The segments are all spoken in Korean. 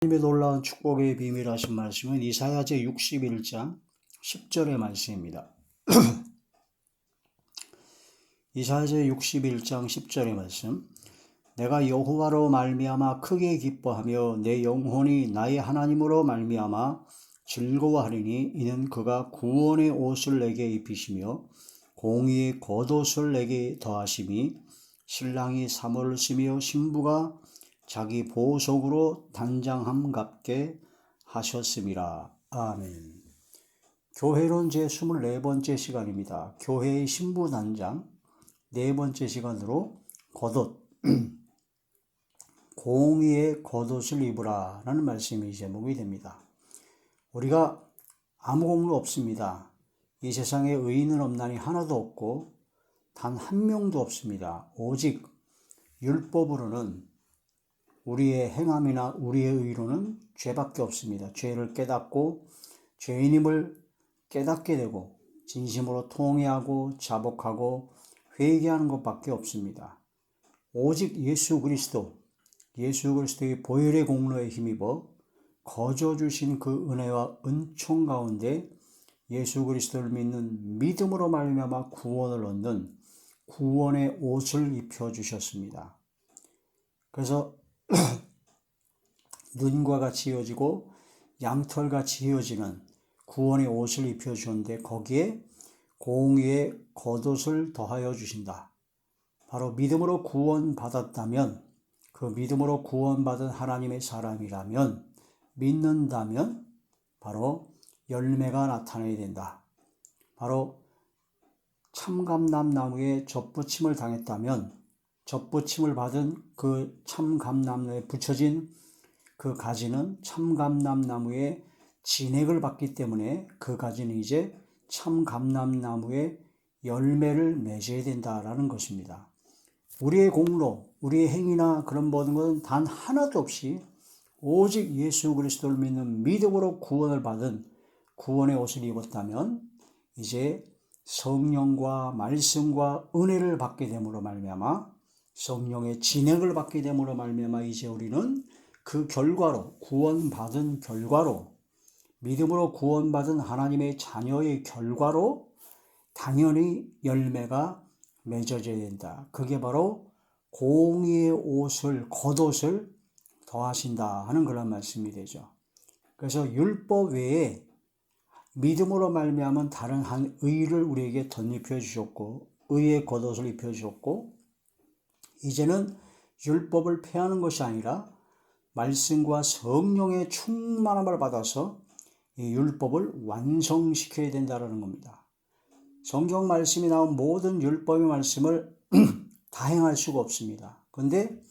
하나님의 놀라운 축복의 비밀 하신 말씀은 이사야제 61장 10절의 말씀입니다. 이사야제 61장 10절의 말씀. 내가 여호와로 말미암아 크게 기뻐하며 내 영혼이 나의 하나님으로 말미암아 즐거워하리니 이는 그가 구원의 옷을 내게 입히시며 공의의 겉옷을 내게 더하심이 신랑이 사모를 쓰며 신부가 자기 보석으로 단장함갑게 하셨음이라. 아멘. 교회론 제 24번째 시간입니다. 교회의 신부 단장 4번째 시간으로 겉옷, 공의의 겉옷을 입으라 라는 말씀이 제목이 됩니다. 우리가 아무 공로 없습니다. 이 세상에 의인은 없나니 하나도 없고 단 한 명도 없습니다. 오직 율법으로는 우리의 행함이나 우리의 의로는 죄밖에 없습니다. 죄를 깨닫고 죄인임을 깨닫게 되고 진심으로 통회하고 자복하고 회개하는 것밖에 없습니다. 오직 예수 그리스도의 보혈의 공로에 힘입어 거저 주신 그 은혜와 은총 가운데 예수 그리스도를 믿는 믿음으로 말미암아 구원을 얻는 구원의 옷을 입혀주셨습니다. 그래서 눈과 같이 이어지고 양털같이 이어지는 구원의 옷을 입혀주셨는데 거기에 공의의 겉옷을 더하여 주신다. 바로 믿음으로 구원받았다면, 그 믿음으로 구원받은 하나님의 사람이라면, 믿는다면 바로 열매가 나타나야 된다. 바로 참감람나무에 접붙임을 당했다면 접붙임을 받은 그 참감람나무에 붙여진 그 가지는 참감람나무의 진액을 받기 때문에 그 가지는 이제 참감람나무의 열매를 맺어야 된다라는 것입니다. 우리의 공로, 우리의 행위나 그런 모든 것은 단 하나도 없이 오직 예수 그리스도를 믿는 믿음으로 구원을 받은 구원의 옷을 입었다면 이제 성령과 말씀과 은혜를 받게 됨으로 말미암아 성령의 진액을 받게 됨으로 말미암아 이제 우리는 그 결과로 구원받은 결과로 믿음으로 구원받은 하나님의 자녀의 결과로 당연히 열매가 맺어져야 된다. 그게 바로 공의의 옷을 겉옷을 더하신다 하는 그런 말씀이 되죠. 그래서 율법 외에 믿음으로 말미암은 다른 한 의를 우리에게 덧입혀 주셨고 의의 겉옷을 입혀 주셨고 이제는 율법을 폐하는 것이 아니라 말씀과 성령의 충만함을 받아서 이 율법을 완성시켜야 된다는 겁니다. 성경 말씀이 나온 모든 율법의 말씀을 다 행할 수가 없습니다. 그런데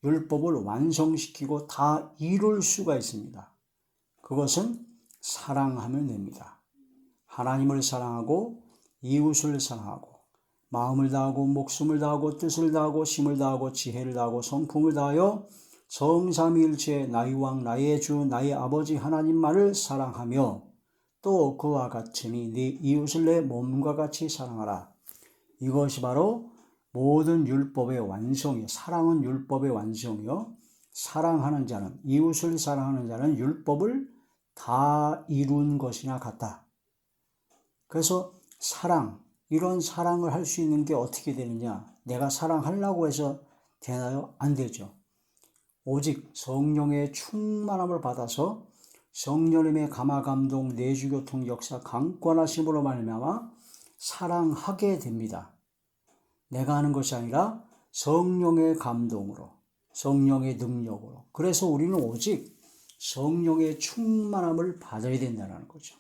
율법을 완성시키고 다 이룰 수가 있습니다. 그것은 사랑하면 됩니다. 하나님을 사랑하고 이웃을 사랑하고 마음을 다하고 목숨을 다하고 뜻을 다하고 힘을 다하고 지혜를 다하고 성품을 다하여 성삼위일체 나의 왕 나의 주 나의 아버지 하나님만을 사랑하며 또 그와 같으니 네 이웃을 내 몸과 같이 사랑하라. 이것이 바로 모든 율법의 완성이요. 사랑은 율법의 완성이요. 사랑하는 자는 이웃을 사랑하는 자는 율법을 다 이룬 것이나 같다. 그래서 사랑, 이런 사랑을 할 수 있는 게 어떻게 되느냐? 내가 사랑하려고 해서 되나요? 안 되죠. 오직 성령의 충만함을 받아서 성령님의 감화감동 내주교통 역사 강권하심으로 말미암아 사랑하게 됩니다. 내가 하는 것이 아니라 성령의 감동으로 성령의 능력으로. 그래서 우리는 오직 성령의 충만함을 받아야 된다는 거죠.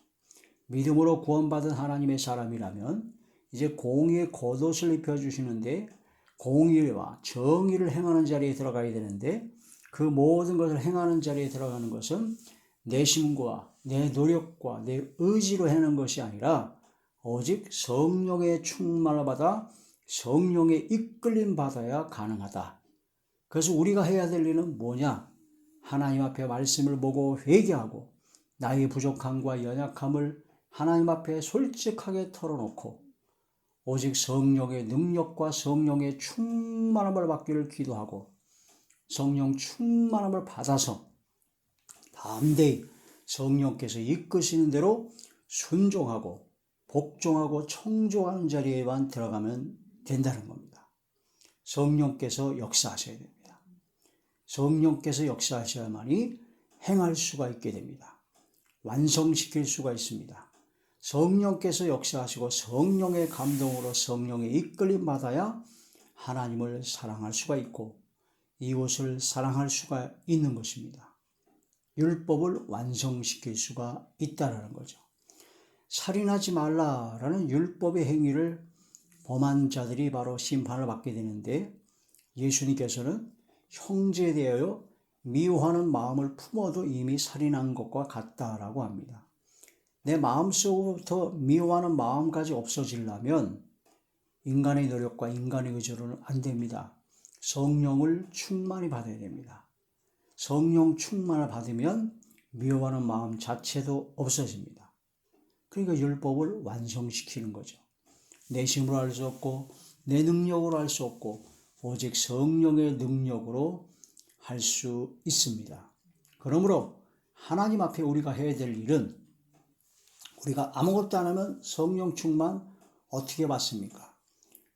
믿음으로 구원받은 하나님의 사람이라면 이제 공의의 겉옷을 입혀주시는데 공의와 정의를 행하는 자리에 들어가야 되는데 그 모든 것을 행하는 자리에 들어가는 것은 내 힘과 내 노력과 내 의지로 하는 것이 아니라 오직 성령의 충만을 받아 성령의 이끌림 받아야 가능하다. 그래서 우리가 해야 될 일은 뭐냐? 하나님 앞에 말씀을 보고 회개하고 나의 부족함과 연약함을 하나님 앞에 솔직하게 털어놓고 오직 성령의 능력과 성령의 충만함을 받기를 기도하고 성령 충만함을 받아서 담대히 성령께서 이끄시는 대로 순종하고 복종하고 청종하는 자리에만 들어가면 된다는 겁니다. 성령께서 역사하셔야 됩니다. 성령께서 역사하셔야만이 행할 수가 있게 됩니다. 완성시킬 수가 있습니다. 성령께서 역사하시고 성령의 감동으로 성령의 이끌림 받아야 하나님을 사랑할 수가 있고 이웃을 사랑할 수가 있는 것입니다. 율법을 완성시킬 수가 있다는 거죠. 살인하지 말라라는 율법의 행위를 범한 자들이 바로 심판을 받게 되는데 예수님께서는 형제에 대하여 미워하는 마음을 품어도 이미 살인한 것과 같다라고 합니다. 내 마음속으로부터 미워하는 마음까지 없어지려면 인간의 노력과 인간의 의지로는 안 됩니다. 성령을 충만히 받아야 됩니다. 성령 충만을 받으면 미워하는 마음 자체도 없어집니다. 그러니까 율법을 완성시키는 거죠. 내 힘으로 할 수 없고 내 능력으로 할 수 없고 오직 성령의 능력으로 할 수 있습니다. 그러므로 하나님 앞에 우리가 해야 될 일은 우리가 아무것도 안 하면 성령 충만 어떻게 받습니까?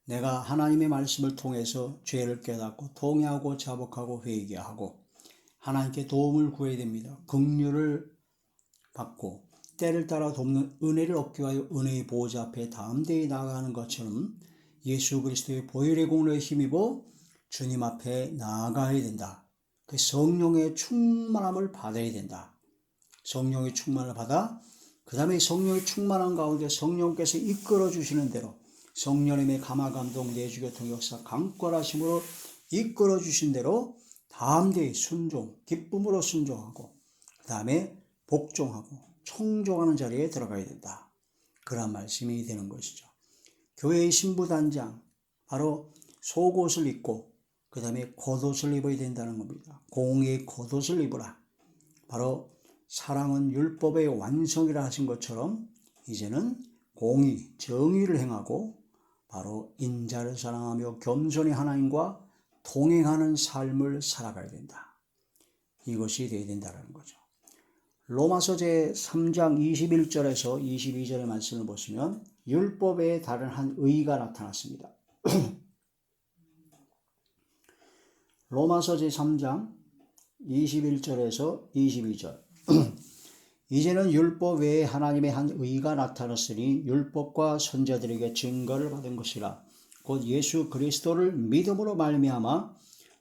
내가 하나님의 말씀을 통해서 죄를 깨닫고 통회하고 자복하고 회개하고 하나님께 도움을 구해야 됩니다. 긍휼을 받고 때를 따라 돕는 은혜를 얻기 위하여 은혜의 보호자 앞에 담대히 나아가는 것처럼 예수 그리스도의 보혈의 공로에 힘입어 주님 앞에 나아가야 된다. 그 성령의 충만함을 받아야 된다. 성령의 충만을 받아 그 다음에 성령의 충만한 가운데 성령께서 이끌어 주시는 대로 성령님의 감화감동 내주교통 역사 강권하심으로 이끌어 주신 대로 담대히 순종, 기쁨으로 순종하고 그 다음에 복종하고 청종하는 자리에 들어가야 된다. 그런 말씀이 되는 것이죠. 교회의 신부단장, 바로 속옷을 입고 그 다음에 겉옷을 입어야 된다는 겁니다. 공의의 겉옷을 입으라. 바로 사랑은 율법의 완성이라 하신 것처럼 이제는 공의, 정의를 행하고 바로 인자를 사랑하며 겸손히 하나님과 동행하는 삶을 살아가야 된다. 이것이 되어야 된다는 거죠. 로마서 제3장 21절에서 22절의 말씀을 보시면 율법 외에 다른 한 의가 나타났습니다. 로마서 제3장 21절에서 22절 이제는 율법 외에 하나님의 한 의가 나타났으니 율법과 선자들에게 증거를 받은 것이라 곧 예수 그리스도를 믿음으로 말미암아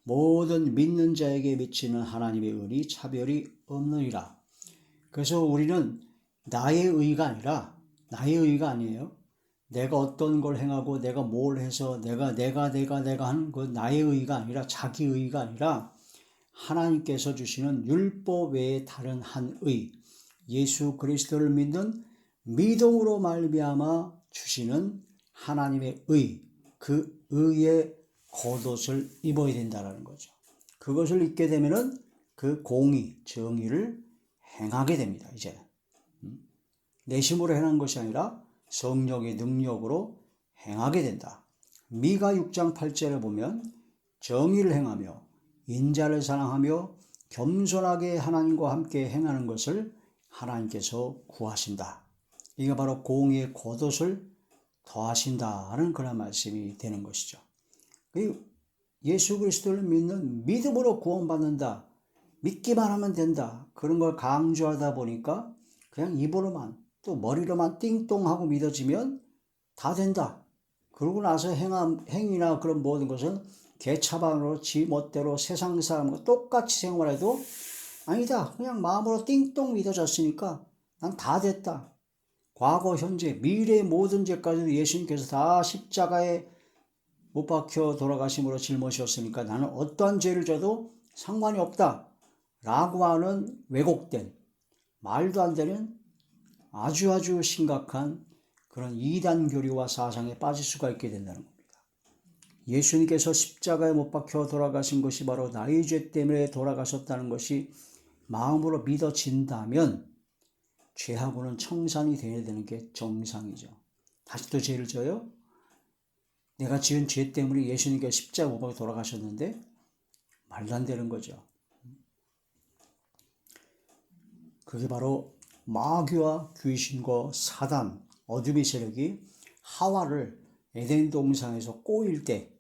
모든 믿는 자에게 미치는 하나님의 은이 차별이 없느니라. 그래서 우리는 나의 의가 아니에요. 내가 어떤 걸 행하고 내가 뭘 해서 내가 하는 그 나의 의가 아니라 자기 의가 아니라 하나님께서 주시는 율법 외에 다른 한 의, 예수 그리스도를 믿는 믿음으로 말미암아 주시는 하나님의 의, 그 의의 겉옷을 입어야 된다는 거죠. 그것을 입게 되면은 그 공의, 정의를 행하게 됩니다. 이제는 내 힘으로 행한 것이 아니라 성령의 능력으로 행하게 된다. 미가 6장 8절에 보면 정의를 행하며 인자를 사랑하며 겸손하게 하나님과 함께 행하는 것을 하나님께서 구하신다. 이게 바로 공의의 겉옷을 더하신다는 그런 말씀이 되는 것이죠. 예수 그리스도를 믿는 믿음으로 구원받는다. 믿기만 하면 된다. 그런 걸 강조하다 보니까 그냥 입으로만 또 머리로만 띵동하고 믿어지면 다 된다. 그러고 나서 행위나 그런 모든 것은 개차반으로 지 멋대로 세상 사람과 똑같이 생활해도 아니다. 그냥 마음으로 띵동 믿어졌으니까 난 다 됐다. 과거, 현재, 미래의 모든 죄까지도 예수님께서 다 십자가에 못 박혀 돌아가심으로 짊어지셨으니까 나는 어떠한 죄를 져도 상관이 없다. 라고 하는 왜곡된, 말도 안 되는 아주 심각한 그런 이단 교리와 사상에 빠질 수가 있게 된다는 겁니다. 예수님께서 십자가에 못 박혀 돌아가신 것이 바로 나의 죄 때문에 돌아가셨다는 것이 마음으로 믿어진다면 죄하고는 청산이 되어야 되는 게 정상이죠. 다시 또 죄를 져요? 내가 지은 죄 때문에 예수님께서 십자가 못 박혀 돌아가셨는데 말도 안 되는 거죠. 그게 바로 마귀와 귀신과 사단, 어둠의 세력이 하와를 에덴 동산에서 꼬일 때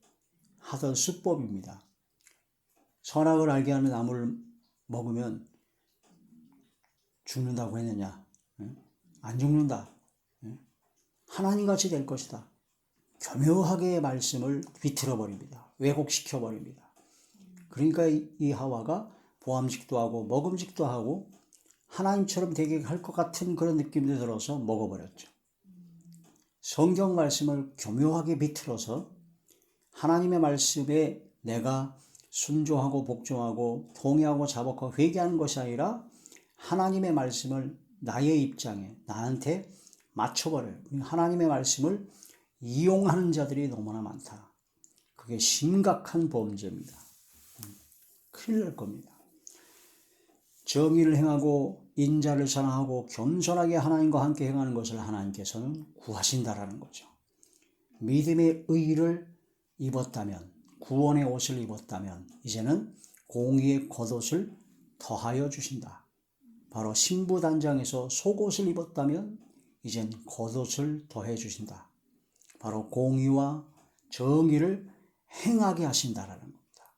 하던 수법입니다. 선악을 알게 하는 나무를 먹으면 죽는다고 했느냐? 안 죽는다. 하나님같이 될 것이다. 교묘하게 말씀을 비틀어 버립니다. 왜곡시켜 버립니다. 그러니까 이 하와가 보암직도 하고 먹음직도 하고 하나님처럼 되게 할 것 같은 그런 느낌도 들어서 먹어버렸죠. 성경 말씀을 교묘하게 비틀어서 하나님의 말씀에 내가 순종하고 복종하고 동의하고 자복하고 회개하는 것이 아니라 하나님의 말씀을 나의 입장에 나한테 맞춰버려요. 하나님의 말씀을 이용하는 자들이 너무나 많다. 그게 심각한 범죄입니다. 큰일 날 겁니다. 정의를 행하고 인자를 사랑하고 겸손하게 하나님과 함께 행하는 것을 하나님께서는 구하신다라는 거죠. 믿음의 의의를 입었다면, 구원의 옷을 입었다면 이제는 공의의 겉옷을 더하여 주신다. 바로 신부단장에서 속옷을 입었다면 이젠 겉옷을 더해 주신다. 바로 공의와 정의를 행하게 하신다라는 겁니다.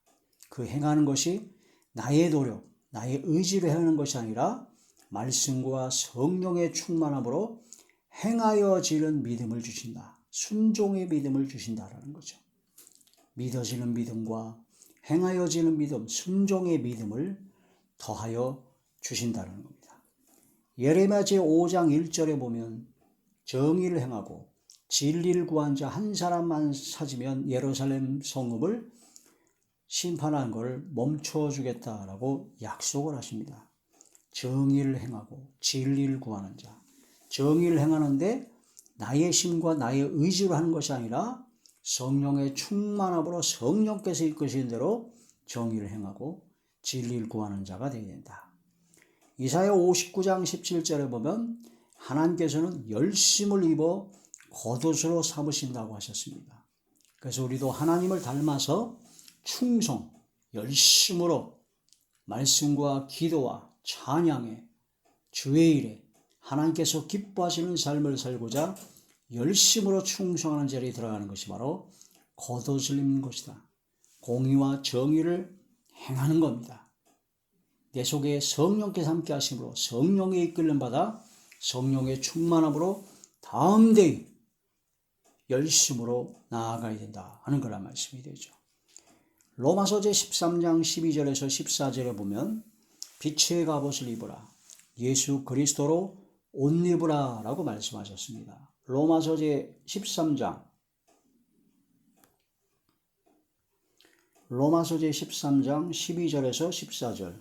그 행하는 것이 나의 노력, 나의 의지로 행하는 것이 아니라 말씀과 성령의 충만함으로 행하여지는 믿음을 주신다. 순종의 믿음을 주신다라는 거죠. 믿어지는 믿음과 행하여지는 믿음, 순종의 믿음을 더하여 주신다는 겁니다. 예레미야 제5장 1절에 보면 정의를 행하고 진리를 구한 자 한 사람만 찾으면 예루살렘 성읍을 심판한 것을 멈춰주겠다라고 약속을 하십니다. 정의를 행하고 진리를 구하는 자. 정의를 행하는데 나의 힘과 나의 의지로 하는 것이 아니라 성령의 충만함으로 성령께서 이끄신 대로 정의를 행하고 진리를 구하는 자가 되어야 된다. 이사야 59장 17절에 보면 하나님께서는 열심을 입어 겉옷으로 삼으신다고 하셨습니다. 그래서 우리도 하나님을 닮아서 충성, 열심으로 말씀과 기도와 찬양에 주의 일에 하나님께서 기뻐하시는 삶을 살고자 열심으로 충성하는 자리에 들어가는 것이 바로 겉옷을 입는 것이다. 공의와 정의를 행하는 겁니다. 내 속에 성령께서 함께 하심으로 성령의 이끌림 받아 성령의 충만함으로 다음대의 열심으로 나아가야 된다 하는 거란 말씀이 되죠. 로마서 제13장 12절에서 14절에 보면 빛의 갑옷을 입으라 예수 그리스도로 옷 입으라 라고 말씀하셨습니다. 로마서 제13장 12절에서 14절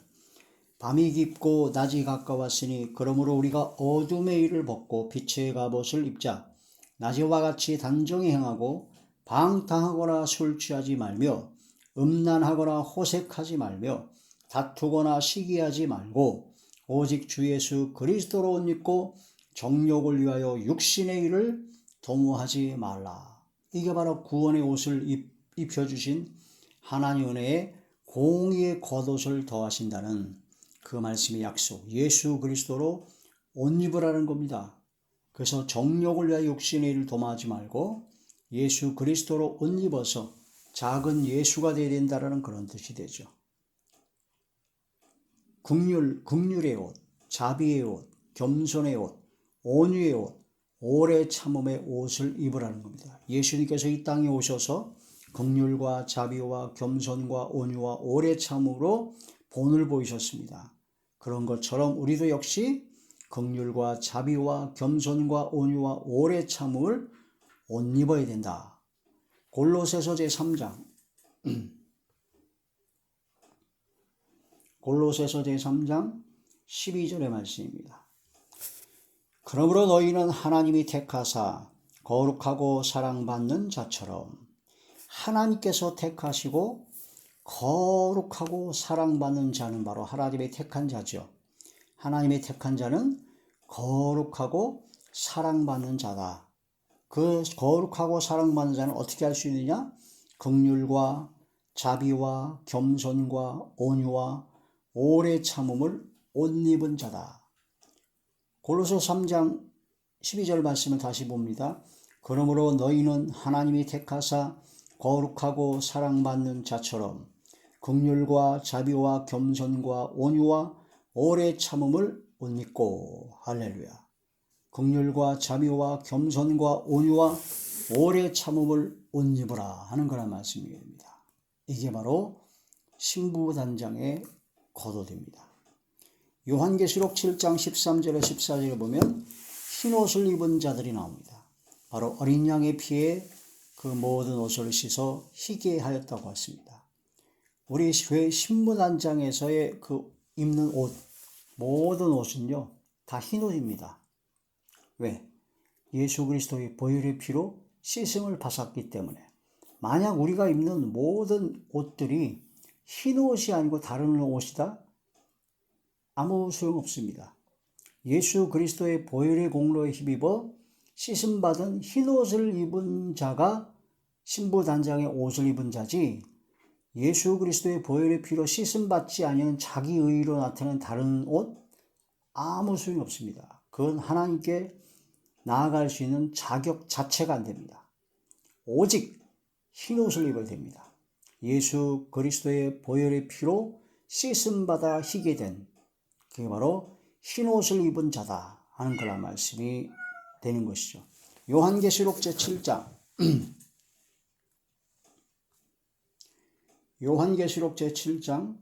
밤이 깊고 낮이 가까웠으니 그러므로 우리가 어둠의 일을 벗고 빛의 갑옷을 입자. 낮에와 같이 단정히 행하고 방탕하거나 술 취하지 말며 음란하거나 호색하지 말며 다투거나 시기하지 말고 오직 주 예수 그리스도로 옷 입고 정욕을 위하여 육신의 일을 도모하지 말라. 이게 바로 구원의 옷을 입혀주신 하나님 은혜의 공의의 겉옷을 더하신다는 그 말씀의 약속, 예수 그리스도로 옷 입으라는 겁니다. 그래서 정욕을 위하여 육신의 일을 도모하지 말고 예수 그리스도로 옷 입어서 작은 예수가 되어야 된다는 그런 뜻이 되죠. 긍휼의 옷, 자비의 옷, 겸손의 옷, 온유의 옷, 오래 참음의 옷을 입으라는 겁니다. 예수님께서 이 땅에 오셔서 긍휼과 자비와 겸손과 온유와 오래 참음으로 본을 보이셨습니다. 그런 것처럼 우리도 역시 긍휼과 자비와 겸손과 온유와 오래 참음을 옷 입어야 된다. 골로새서 제3장 골로새서 제3장 12절의 말씀입니다. 그러므로 너희는 하나님이 택하사 거룩하고 사랑받는 자처럼 하나님께서 택하시고 거룩하고 사랑받는 자는 바로 하나님의 택한 자죠. 하나님의 택한 자는 거룩하고 사랑받는 자다. 그 거룩하고 사랑받는 자는 어떻게 할 수 있느냐? 긍휼과 자비와 겸손과 온유와 오래 참음을 옷 입은 자다. 골로새 3장 12절 말씀을 다시 봅니다. 그러므로 너희는 하나님이 택하사 거룩하고 사랑받는 자처럼 긍휼과 자비와 겸손과 온유와 오래 참음을 옷 입고. 할렐루야. 긍휼과 자비와 겸손과 온유와 오래 참음을 옷 입으라 하는 거란 말씀입니다. 이게 바로 신부단장의 겉옷입니다. 요한계시록 7장 13절에 14절에 보면 흰옷을 입은 자들이 나옵니다. 바로 어린 양의 피에 그 모든 옷을 씻어 희게 하였다고 했습니다. 우리 교회 신부단장에서의 그 입는 옷, 모든 옷은요 다 흰옷입니다. 왜? 예수 그리스도의 보혈의 피로 씻음을 받았기 때문에. 만약 우리가 입는 모든 옷들이 흰옷이 아니고 다른 옷이다? 아무 소용없습니다. 예수 그리스도의 보혈의 공로에 힘입어 씻음받은 흰옷을 입은 자가 신부단장의 옷을 입은 자지, 예수 그리스도의 보혈의 피로 씻음받지 아니하는 자기 의로 나타나는 다른 옷? 아무 소용이 없습니다. 그건 하나님께 나아갈 수 있는 자격 자체가 안 됩니다. 오직 흰옷을 입어야 됩니다. 예수 그리스도의 보혈의 피로 씻음받아 희게 된, 그게 바로 흰옷을 입은 자다 하는 그런 말씀이 되는 것이죠. 요한계시록 제7장 요한계시록 제7장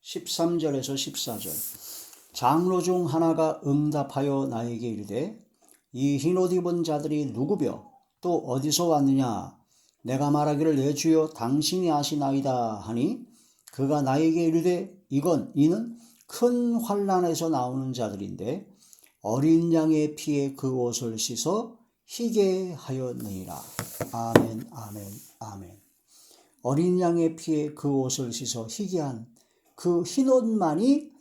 13절에서 14절. 장로 중 하나가 응답하여 나에게 이르되 이 흰옷 입은 자들이 누구며 또 어디서 왔느냐? 내가 말하기를 내 주여 당신이 아시나이다 하니, 그가 나에게 이르되 이는 큰 환난에서 나오는 자들인데 어린 양의 피에 그 옷을 씻어 희게 하였느니라. 아멘, 아멘, 아멘. 어린 양의 피에 그 옷을 씻어 희게 한 그 흰옷만이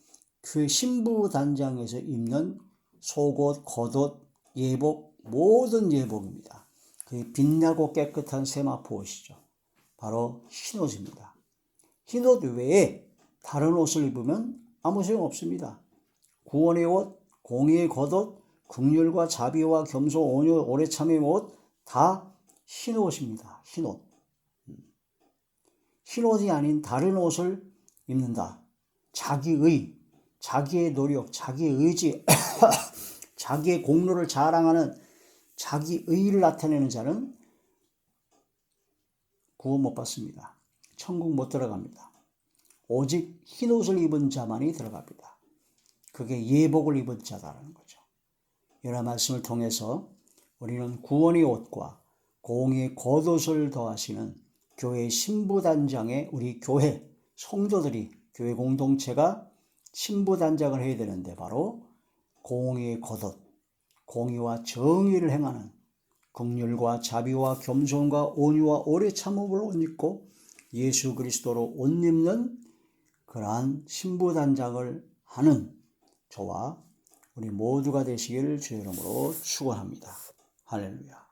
그 신부단장에서 입는 속옷, 겉옷, 예복, 모든 예복입니다. 그 빛나고 깨끗한 세마포 옷이죠. 바로 흰옷입니다. 흰옷 외에 다른 옷을 입으면 아무 소용 없습니다. 구원의 옷, 공의의 겉옷, 긍휼과 자비와 겸손, 온유, 오래 참음의 옷, 다 흰옷입니다. 흰옷. 흰옷이 아닌 다른 옷을 입는다. 자기의, 자기의 노력, 자기의 의지, 자기의 공로를 자랑하는 자기의를 나타내는 자는 구원 못 받습니다. 천국 못 들어갑니다. 오직 흰옷을 입은 자만이 들어갑니다. 그게 예복을 입은 자다라는 거죠. 이런 말씀을 통해서 우리는 구원의 옷과 공의의 겉옷을 더하시는 교회 신부단장의 우리 교회 성도들이, 교회 공동체가 신부단장을 해야 되는데, 바로 공의의 겉옷, 공의와 정의를 행하는 긍휼과 자비와 겸손과 온유와 오래 참음을 옷 입고 예수 그리스도로 옷 입는 그러한 신부단장을 하는 저와 우리 모두가 되시기를 주의 이름으로 축원합니다. 할렐루야.